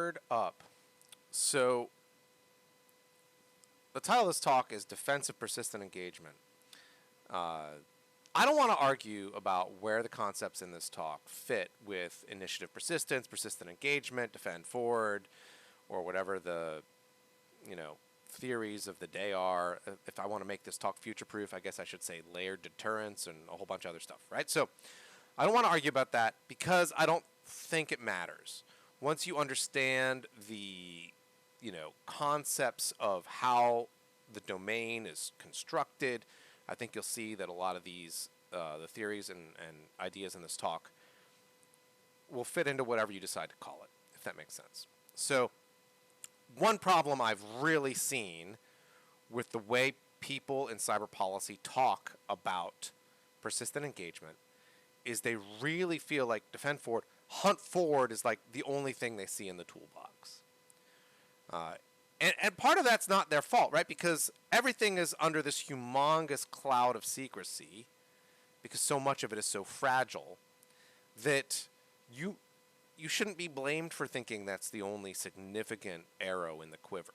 fired up. So, the title of this talk is Defensive Persistent Engagement. I don't want to argue about where the concepts in this talk fit with initiative persistence, persistent engagement, defend forward, or whatever the, theories of the day are. If I want to make this talk future-proof, I guess I should say layered deterrence and a whole bunch of other stuff, right? So I don't want to argue about that because I don't think it matters. Once you understand the, concepts of how the domain is constructed, I think you'll see that a lot of these, the theories and ideas in this talk will fit into whatever you decide to call it, if that makes sense. So one problem I've really seen with the way people in cyber policy talk about persistent engagement is they really feel like defend forward, hunt forward is like the only thing they see in the toolbox. And part of that's not their fault, right? Because everything is under this humongous cloud of secrecy, because so much of it is so fragile, that you shouldn't be blamed for thinking that's the only significant arrow in the quiver.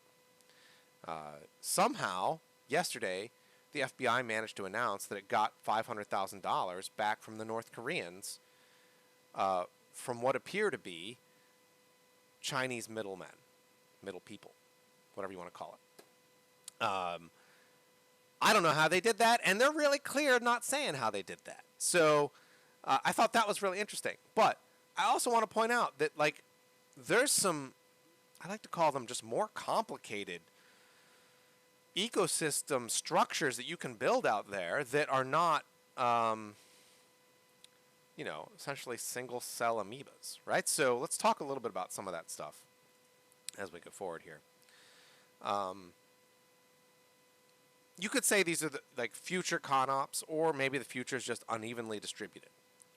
Somehow, yesterday, the FBI managed to announce that it got $500,000 back from the North Koreans from what appear to be Chinese middlemen, middle people, whatever you want to call it. I don't know how they did that, and they're really clear not saying how they did that. So I thought that was really interesting. But I also want to point out that, there's some, I like to call them just more complicated ecosystem structures that you can build out there that are not, essentially single-cell amoebas, right? So let's talk a little bit about some of that stuff as we go forward here. You could say these are the future ConOps, or maybe the future is just unevenly distributed,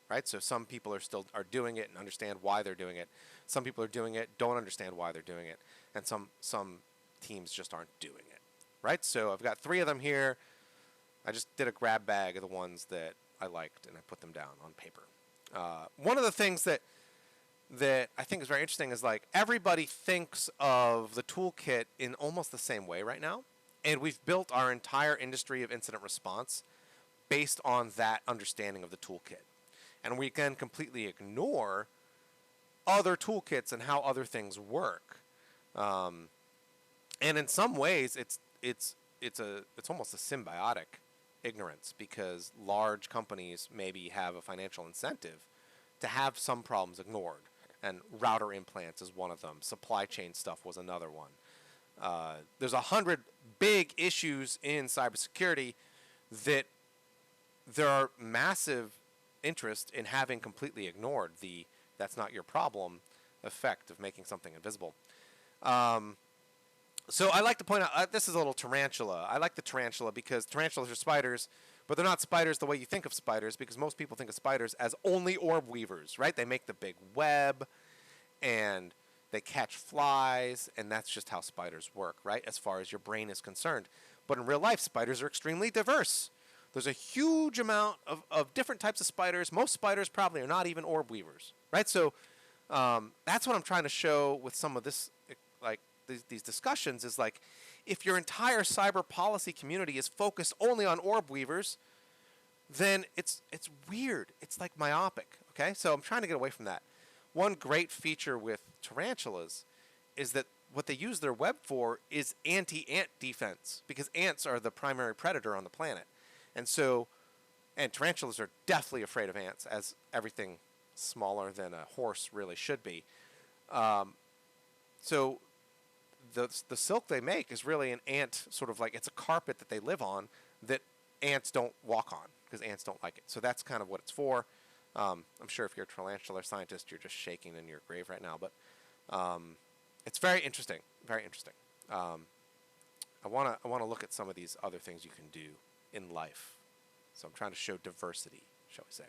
right? So some people are doing it and understand why they're doing it. Some people are doing it, don't understand why they're doing it, and some teams just aren't doing it, right? So I've got 3 of them here. I just did a grab bag of the ones that I liked, and I put them down on paper. One of the things that I think is very interesting is everybody thinks of the toolkit in almost the same way right now. And we've built our entire industry of incident response based on that understanding of the toolkit. And we can completely ignore other toolkits and how other things work. And in some ways, it's almost a symbiotic ignorance, because large companies maybe have a financial incentive to have some problems ignored. And router implants is one of them. Supply chain stuff was another one. There's 100 big issues in cybersecurity that there are massive interest in having completely ignored the "that's not your problem" effect of making something invisible. So I like to point out, this is a little tarantula. I like the tarantula because tarantulas are spiders, but they're not spiders the way you think of spiders, because most people think of spiders as only orb weavers, right? They make the big web, and they catch flies, and that's just how spiders work, right? As far as your brain is concerned. But in real life, spiders are extremely diverse. There's a huge amount of different types of spiders. Most spiders probably are not even orb weavers, right? So that's what I'm trying to show with some of this, these discussions, is if your entire cyber policy community is focused only on orb weavers, then it's weird. It's myopic, okay? So I'm trying to get away from that. One great feature with tarantulas is that what they use their web for is anti-ant defense, because ants are the primary predator on the planet. And tarantulas are deathly afraid of ants, as everything smaller than a horse really should be. So the silk they make is really an ant, sort of it's a carpet that they live on that ants don't walk on, because ants don't like it. So that's kind of what it's for. I'm sure if you're a tarantular scientist, you're just shaking in your grave right now. But it's very interesting, very interesting. I want to look at some of these other things you can do in life. So I'm trying to show diversity, shall we say.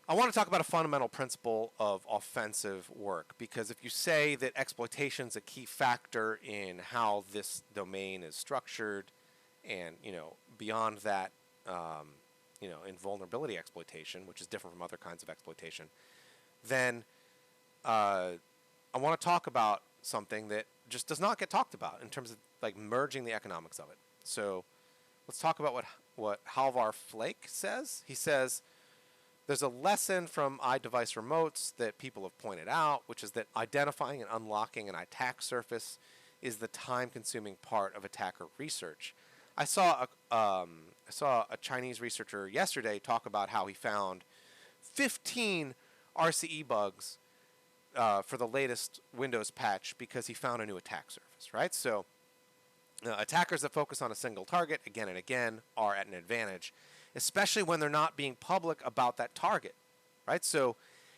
I want to talk about a fundamental principle of offensive work, because if you say that exploitation is a key factor in how this domain is structured, and beyond that, in vulnerability exploitation, which is different from other kinds of exploitation, then I want to talk about something that just does not get talked about in terms of like merging the economics of it. So let's talk about what Halvar Flake says. He says there's a lesson from iDevice remotes that people have pointed out, which is that identifying and unlocking an attack surface is the time-consuming part of attacker research. I saw a Chinese researcher yesterday talk about how he found 15 RCE bugs for the latest Windows patch because he found a new attack surface, right? So attackers that focus on a single target again and again are at an advantage, especially when they're not being public about that target, right? So,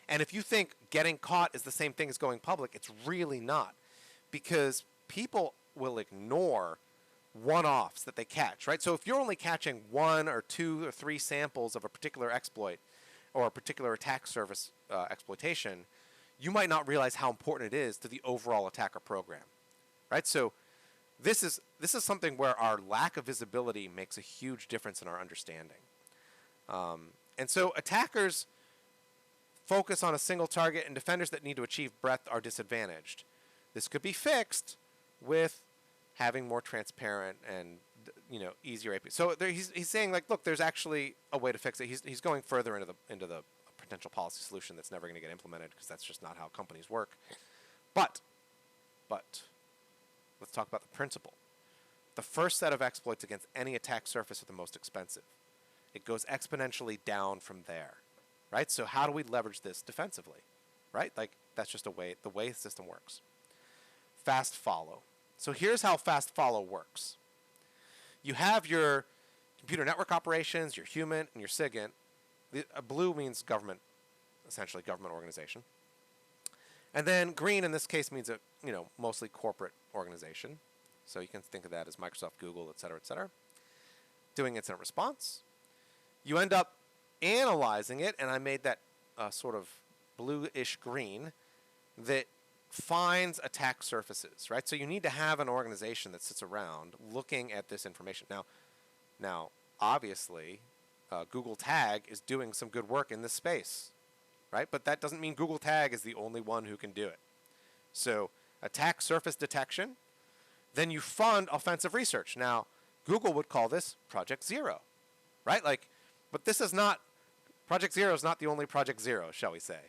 and if you think getting caught is the same thing as going public, it's really not, because people will ignore one-offs that they catch, right? So if you're only catching 1 or 2 or 3 samples of a particular exploit or a particular attack surface exploitation, you might not realize how important it is to the overall attacker program, right? So this is something where our lack of visibility makes a huge difference in our understanding. And so attackers focus on a single target, and defenders that need to achieve breadth are disadvantaged. This could be fixed with having more transparent and easier API. So he's saying, like, look, there's actually a way to fix it. He's going further into the potential policy solution that's never going to get implemented, because that's just not how companies work. But let's talk about the principle. The first set of exploits against any attack surface are the most expensive. It goes exponentially down from there, right? So how do we leverage this defensively, right? Like, that's just the way the system works. Fast follow. So here's how fast follow works. You have your computer network operations, your human, and your SIGINT. Blue means government, essentially government organization. And then green in this case means a mostly corporate organization. So you can think of that as Microsoft, Google, et cetera, doing incident response. You end up analyzing it, and I made that sort of bluish green that finds attack surfaces, right? So you need to have an organization that sits around looking at this information. Now, obviously, Google Tag is doing some good work in this space, right? But that doesn't mean Google Tag is the only one who can do it. So attack surface detection, then you fund offensive research. Now, Google would call this Project Zero, right? Like, but this is not, Project Zero is not the only Project Zero, shall we say.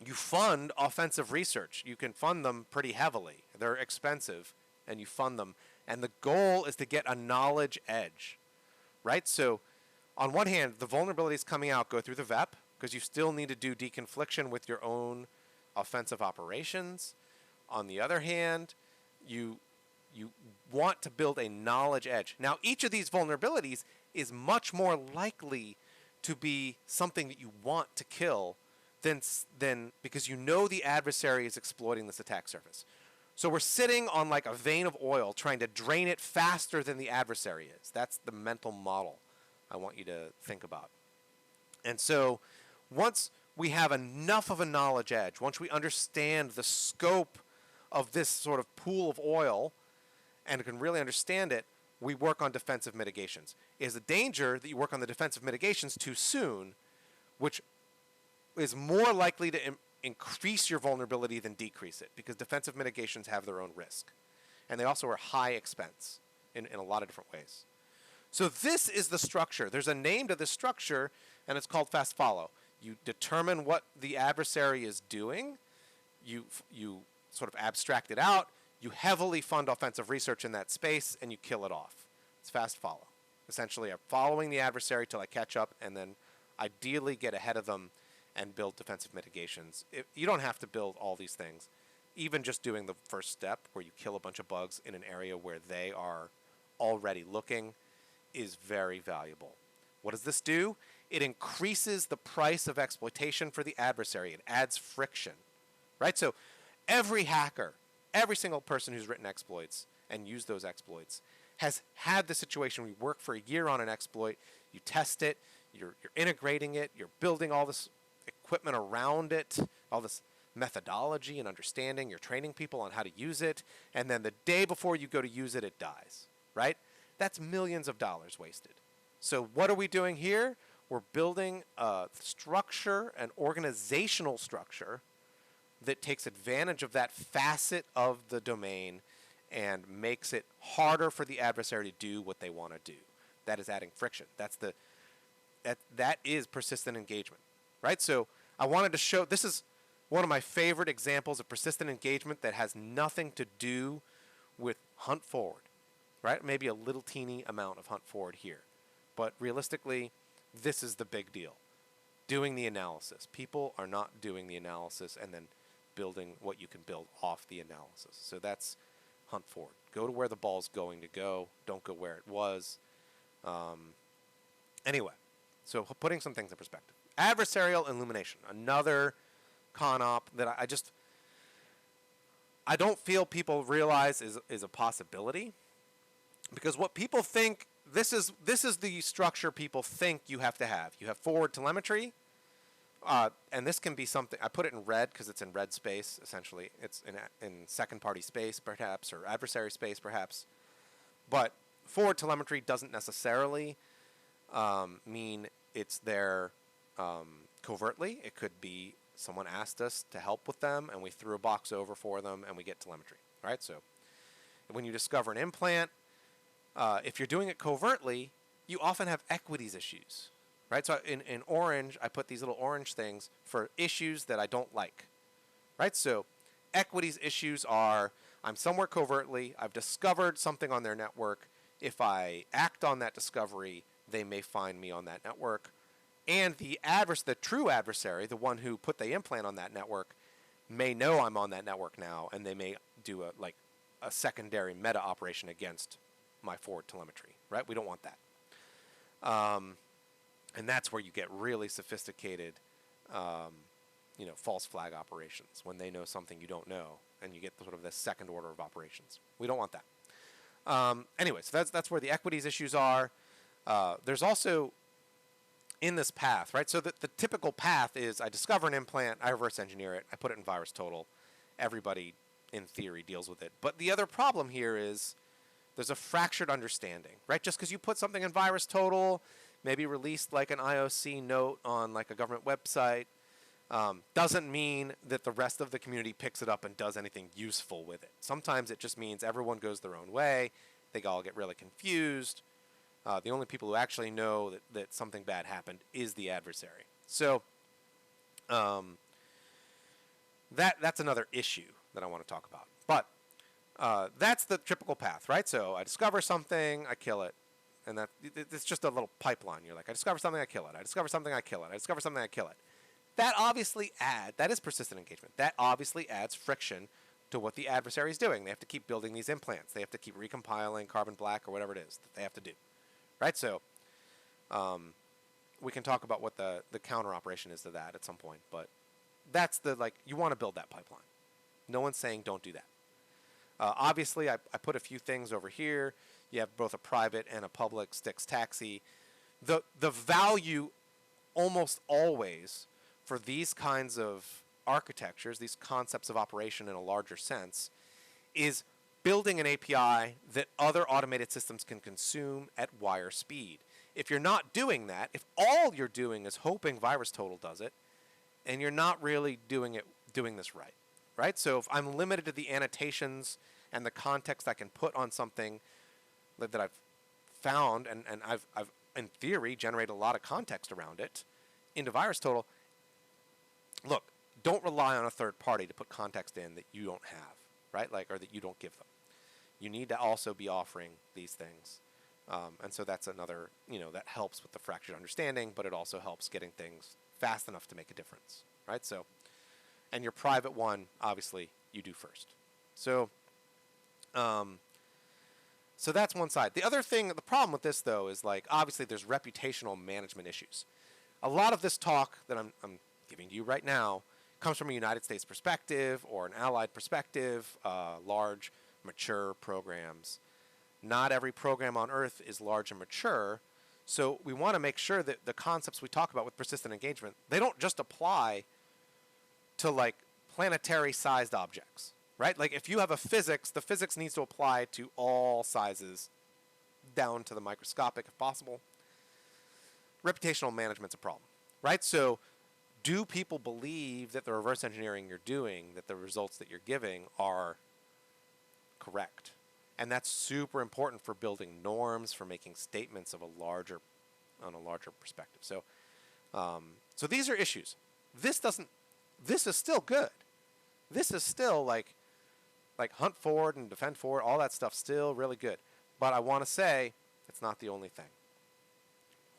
You fund offensive research. You can fund them pretty heavily. They're expensive, and you fund them. And the goal is to get a knowledge edge, right? So on one hand, the vulnerabilities coming out go through the VEP, because you still need to do deconfliction with your own offensive operations. On the other hand, you want to build a knowledge edge. Now, each of these vulnerabilities is much more likely to be something that you want to kill than because you know the adversary is exploiting this attack surface. So we're sitting on like a vein of oil trying to drain it faster than the adversary is. That's the mental model I want you to think about. And so once we have enough of a knowledge edge, once we understand the scope of this sort of pool of oil and can really understand it, we work on defensive mitigations. It is a danger that you work on the defensive mitigations too soon, which is more likely to increase your vulnerability than decrease it, because defensive mitigations have their own risk. And they also are high expense in a lot of different ways. So this is the structure. There's a name to this structure, and it's called fast follow. You determine what the adversary is doing. You sort of abstract it out. You heavily fund offensive research in that space, and you kill it off. It's fast follow. Essentially, I'm following the adversary till I catch up, and then ideally get ahead of them and build defensive mitigations. You don't have to build all these things. Even just doing the first step, where you kill a bunch of bugs in an area where they are already looking, is very valuable. What does this do? It increases the price of exploitation for the adversary. It adds friction, right? So every hacker, every single person who's written exploits and used those exploits has had the situation where you work for a year on an exploit, you test it, you're integrating it, you're building all this equipment around it, all this methodology and understanding, you're training people on how to use it, and then the day before you go to use it, it dies, right? That's millions of dollars wasted. So what are we doing here? We're building a structure, an organizational structure that takes advantage of that facet of the domain and makes it harder for the adversary to do what they want to do. That is adding friction. That is persistent engagement, right? So I wanted to show, this is one of my favorite examples of persistent engagement that has nothing to do with hunt forward, right? Maybe a little teeny amount of hunt forward here. But realistically, this is the big deal. Doing the analysis. People are not doing the analysis and then building what you can build off the analysis. So that's hunt forward. Go to where the ball's going to go. Don't go where it was. Anyway, so putting some things in perspective. Adversarial Illumination. Another con op that I don't feel people realize is a possibility. Because what people think, this is the structure people think you have to have. You have forward telemetry, and this can be something, I put it in red because it's in red space, essentially. It's in second-party space, perhaps, or adversary space, perhaps. But forward telemetry doesn't necessarily mean it's there covertly. It could be someone asked us to help with them, and we threw a box over for them, and we get telemetry, right? So when you discover an implant, if you're doing it covertly, you often have equities issues, right? So in orange, I put these little orange things for issues that I don't like, right? So equities issues are, I'm somewhere covertly, I've discovered something on their network. If I act on that discovery, they may find me on that network. And the true adversary, the one who put the implant on that network, may know I'm on that network now, and they may do a secondary meta operation against my forward telemetry, right? We don't want that. And that's where you get really sophisticated, false flag operations, when they know something you don't know, and you get sort of this second order of operations. We don't want that. Anyway, so that's where the equities issues are. There's also in this path, right? So the typical path is I discover an implant, I reverse engineer it, I put it in VirusTotal. Everybody, in theory, deals with it. But the other problem here is there's a fractured understanding, right? Just because you put something in VirusTotal, maybe released like an IOC note on like a government website, doesn't mean that the rest of the community picks it up and does anything useful with it. Sometimes it just means everyone goes their own way. They all get really confused. The only people who actually know that something bad happened is the adversary. So that's another issue that I want to talk about. But that's the typical path, right? So I discover something, I kill it. And it's just a little pipeline. You're like, I discover something, I kill it. I discover something, I kill it. I discover something, I kill it. That is persistent engagement. That obviously adds friction to what the adversary is doing. They have to keep building these implants. They have to keep recompiling carbon black or whatever it is that they have to do. Right? So we can talk about what the counter operation is to that at some point. But that's you want to build that pipeline. No one's saying don't do that. Obviously, I put a few things over here. You have both a private and a public Styx taxi. The value almost always for these kinds of architectures, these concepts of operation in a larger sense, is building an API that other automated systems can consume at wire speed. If you're not doing that, if all you're doing is hoping VirusTotal does it, and you're not really doing this right? So if I'm limited to the annotations and the context I can put on something that I've found, and I've in theory generated a lot of context around it into VirusTotal, look, don't rely on a third party to put context in that you don't have, right? Or that you don't give them. You need to also be offering these things. And so that's another, that helps with the fractured understanding, but it also helps getting things fast enough to make a difference, right? So, and your private one, obviously, you do first. So, so that's one side. The other thing, the problem with this, though, is obviously there's reputational management issues. A lot of this talk that I'm giving to you right now comes from a United States perspective or an allied perspective, large, mature programs. Not every program on Earth is large and mature, so we want to make sure that the concepts we talk about with persistent engagement, they don't just apply to planetary-sized objects, right? If you have a physics, the physics needs to apply to all sizes, down to the microscopic if possible. reputational management's a problem, right? So do people believe that the reverse engineering you're doing, that the results that you're giving are correct? And that's super important for building norms, for making statements of on a larger perspective. So, so these are issues. This is still good. This is still like hunt forward and defend forward, all that stuff still really good. But I want to say it's not the only thing,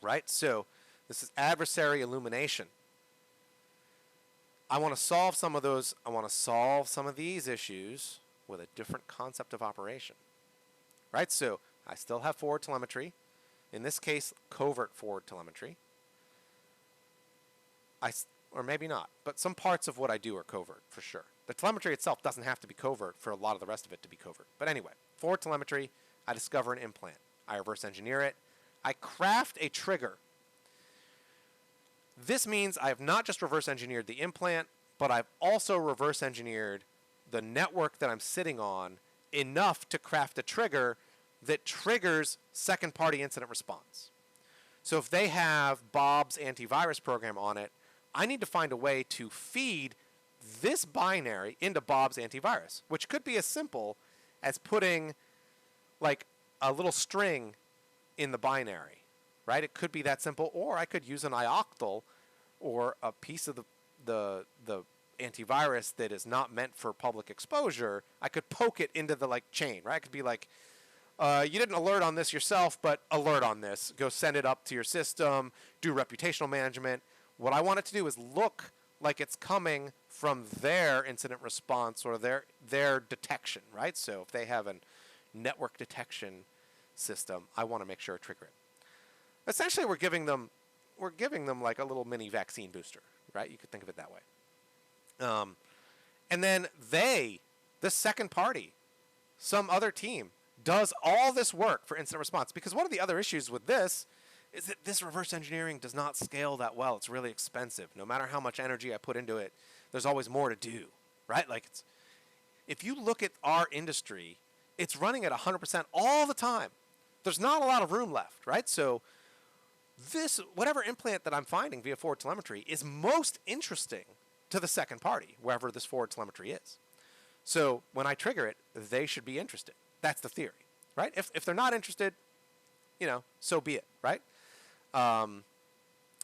right? So this is adversary illumination. I want to solve some of those. I want to solve some of these issues with a different concept of operation, right? So I still have forward telemetry. In this case, covert forward telemetry. Or maybe not, but some parts of what I do are covert for sure. The telemetry itself doesn't have to be covert for a lot of the rest of it to be covert. But anyway, forward telemetry, I discover an implant. I reverse engineer it. I craft a trigger. This means I have not just reverse engineered the implant, but I've also reverse engineered the network that I'm sitting on enough to craft a trigger that triggers second-party incident response. So if they have Bob's antivirus program on it, I need to find a way to feed this binary into Bob's antivirus, which could be as simple as putting like a little string in the binary, right? It could be that simple, or I could use an ioctl or a piece of the antivirus that is not meant for public exposure. I could poke it into the like chain, right? It could be like, you didn't alert on this yourself, but alert on this. Go send it up to your system, do reputational management. What I want it to do is look like it's coming from their incident response or their detection, right? So if they have a network detection system, I want to make sure to trigger it. Essentially, we're giving them like a little mini vaccine booster, right? You could think of it that way. And then the second party, some other team, does all this work for incident response. Because one of the other issues with this is that this reverse engineering does not scale that well. It's really expensive. No matter how much energy I put into it, there's always more to do, right? Like, if you look at our industry, it's running at 100% all the time. There's not a lot of room left, right? So whatever implant that I'm finding via forward telemetry is most interesting to the second party, wherever this forward telemetry is. So when I trigger it, they should be interested. That's the theory, right? If they're not interested, so be it, right? And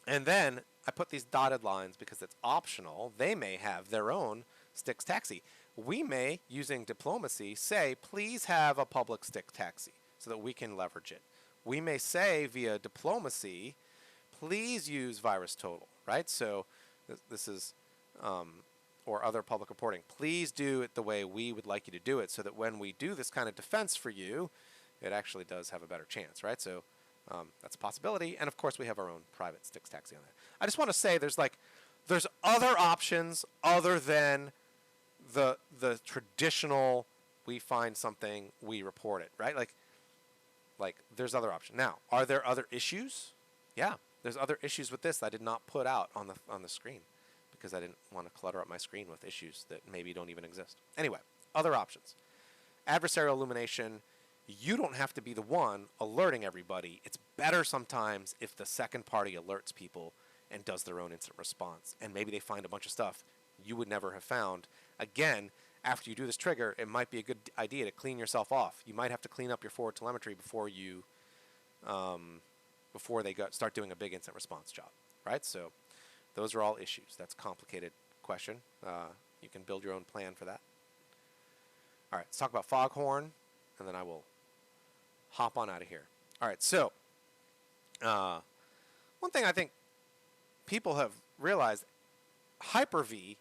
then I put these dotted lines because it's optional. They may have their own Styx taxi. We may, using diplomacy, say, please have a public Styx taxi so that we can leverage it. We may say via diplomacy, please use VirusTotal, right? So this is, or other public reporting. Please do it the way we would like you to do it so that when we do this kind of defense for you, it actually does have a better chance, right? So that's a possibility. And of course, we have our own private Styx taxi on that. I just want to say there's other options other than the traditional, we find something, we report it, right? Like there's other options. Now, are there other issues? Yeah, there's other issues with this that I did not put out on the screen because I didn't want to clutter up my screen with issues that maybe don't even exist. Anyway, other options. Adversarial illumination. You don't have to be the one alerting everybody. It's better sometimes if the second party alerts people and does their own incident response. And maybe they find a bunch of stuff you would never have found. Again, after you do this trigger, it might be a good idea to clean yourself off. You might have to clean up your forward telemetry before they start doing a big incident response job, right? So those are all issues. That's a complicated question. You can build your own plan for that. All right, let's talk about Foghorn, and then I will hop on out of here. All right, so one thing I think people have realized, Hyper-V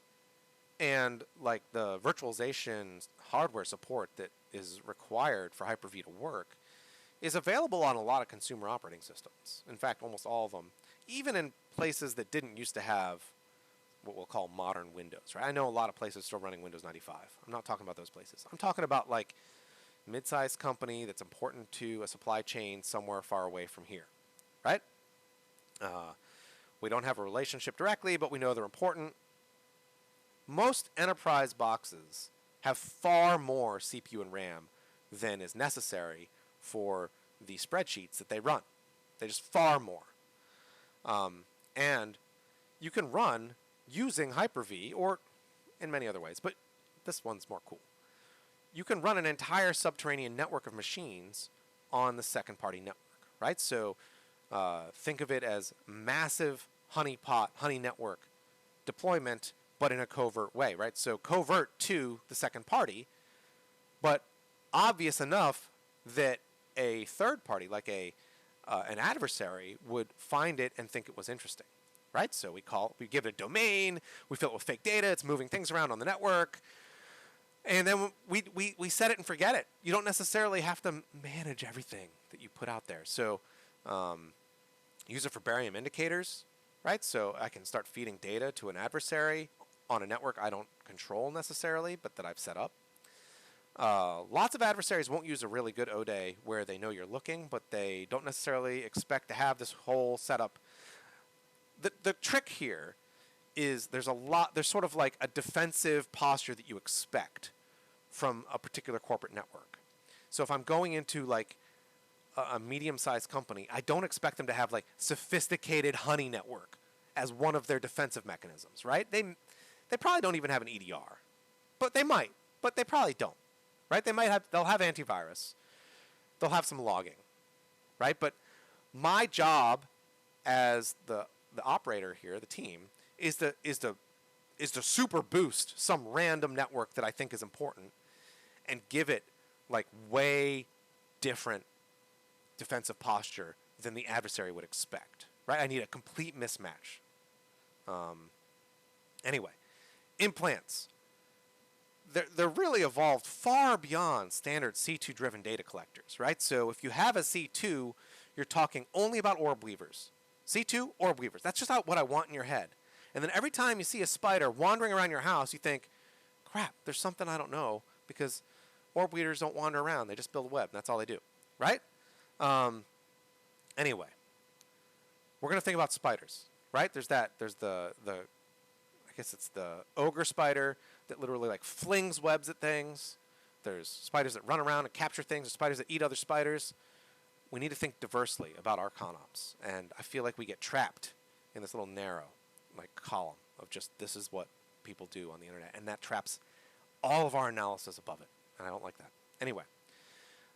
and like the virtualization hardware support that is required for Hyper-V to work is available on a lot of consumer operating systems. In fact, almost all of them, even in places that didn't used to have what we'll call modern Windows, right? I know a lot of places still running Windows 95. I'm not talking about those places. I'm talking about like mid-sized company that's important to a supply chain somewhere far away from here, right? We don't have a relationship directly, but we know they're important. Most enterprise boxes have far more CPU and RAM than is necessary for the spreadsheets that they run. They're just far more. And you can run using Hyper-V or in many other ways, but this one's more cool. You can run an entire subterranean network of machines on the second-party network, right? So think of it as massive honey network deployment, but in a covert way, right? So covert to the second party, but obvious enough that a third party, like an adversary, would find it and think it was interesting, right? So we give it a domain, we fill it with fake data, it's moving things around on the network, and then we set it and forget it. You don't necessarily have to manage everything that you put out there. So use it for barium indicators, right? So I can start feeding data to an adversary on a network I don't control necessarily, but that I've set up. Lots of adversaries won't use a really good ODE where they know you're looking, but they don't necessarily expect to have this whole setup. The trick here is there's sort of like a defensive posture that you expect from a particular corporate network. So if I'm going into like a medium-sized company, I don't expect them to have like sophisticated honey network as one of their defensive mechanisms, right? They probably don't even have an EDR, but they might, but they probably don't, right? They'll have antivirus, they'll have some logging, right? But my job as the operator here, the team, is to super boost some random network that I think is important and give it like way different defensive posture than the adversary would expect, right? I need a complete mismatch. Anyway, implants. They're really evolved far beyond standard C2-driven data collectors, right? So if you have a C2, you're talking only about orb weavers. C2, orb weavers. That's just what I want in your head. And then every time you see a spider wandering around your house, you think, crap, there's something I don't know, because orb weavers don't wander around. They just build a web. And that's all they do, right? Anyway, we're going to think about spiders, right? There's the I guess it's the ogre spider that literally like flings webs at things. There's spiders that run around and capture things. There's spiders that eat other spiders. We need to think diversely about our ConOps. And I feel like we get trapped in this little narrow like column of just this is what people do on the internet. And that traps all of our analysis above it. And I don't like that. Anyway,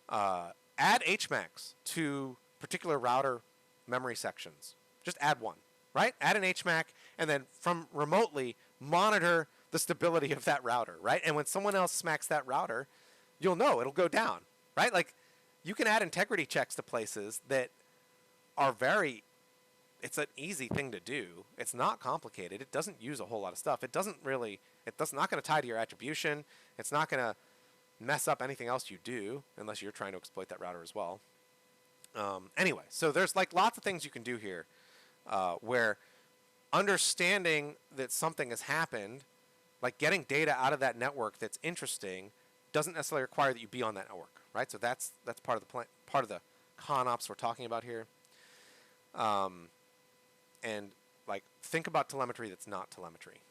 add HMACs to particular router memory sections. Just add one, right? Add an HMAC and then from remotely monitor the stability of that router, right? And when someone else smacks that router, you'll know it'll go down, right? Like you can add integrity checks to places that are it's an easy thing to do. It's not complicated. It doesn't use a whole lot of stuff. It's not going to tie to your attribution. It's not going to mess up anything else you do unless you're trying to exploit that router as well. Anyway, so there's like lots of things you can do here where understanding that something has happened, like getting data out of that network that's interesting, doesn't necessarily require that you be on that network, right? So that's part of the part of the ConOps we're talking about here. And like think about telemetry that's not telemetry,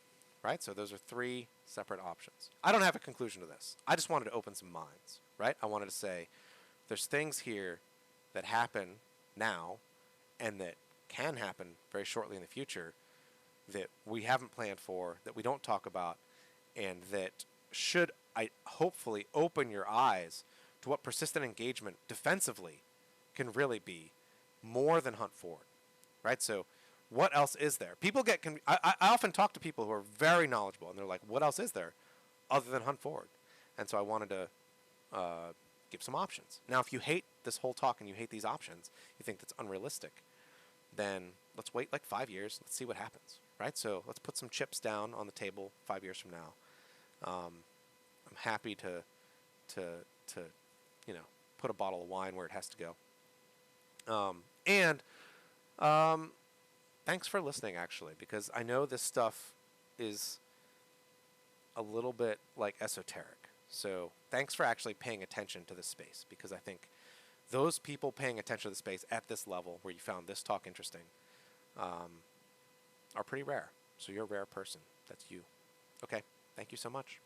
right? So those are three separate options. I don't have a conclusion to this. I just wanted to open some minds, right? I wanted to say there's things here that happen now and that can happen very shortly in the future that we haven't planned for, that we don't talk about, and that should hopefully open your eyes to what persistent engagement defensively can really be more than hunt forward, right? So what else is there? People get I often talk to people who are very knowledgeable, and they're like, what else is there other than hunt forward? And so I wanted to give some options. Now, if you hate this whole talk and you hate these options, you think that's unrealistic, then let's wait like 5 years. Let's see what happens, right? So let's put some chips down on the table 5 years from now. I'm happy to put a bottle of wine where it has to go. Thanks for listening, actually, because I know this stuff is a little bit like esoteric. So thanks for actually paying attention to this space, because I think those people paying attention to the space at this level where you found this talk interesting are pretty rare. So you're a rare person. That's you. Okay. Thank you so much.